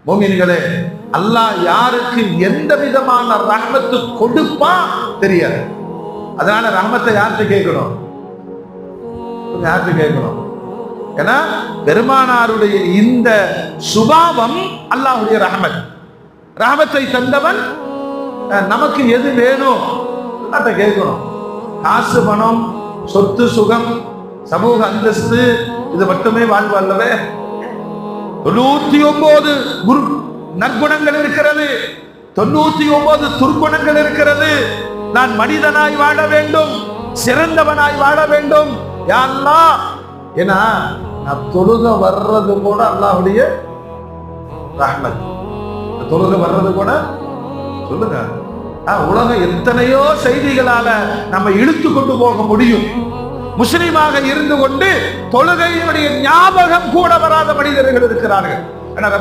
மோமின்களே, அல்லாஹ் யாருக்கு எந்த விதமான ரஹ்மத்து கொடுப்பான் தெரியாது. அதனால ரஹ்மத்தை யார்கிட்ட கேட்கணும்? யார்கிட்ட கேட்கணும்? ஏன்னா பெருமானாருடைய இந்த சுபாவம் அல்லாஹ்வுடைய ரஹ்மத். ரஹ்மத்தை தந்தவன் நமக்கு எது வேணும் அதை கேட்கணும். காசு, பணம், சொத்து, சுகம், சமூக அந்தஸ்து இது மட்டுமே வாழ்வு அல்லவே. 99 நற்குணங்கள் இருக்கிறது, 99 துர்க்குணங்கள் இருக்கிறது. நான் மனிதனாய் வாழ வேண்டும், சிறந்தவனாய் வாழ வேண்டும் யா அல்லாஹ். ஏன்னா நான் தொழுக வர்றது கூட அல்லாஹ்வுடைய ரஹ்மத். தொழுக வர்றது கூட சொல்லுங்க, உலகம் எத்தனையோ செய்திகளால நம்ம இழுத்து கொண்டு போக முடியும். முஸ்லிமாக இருந்து கொண்டு தொழுகையுடைய ஞாபகம் கூட வராத மனிதர்கள் இருக்கிறார்கள்.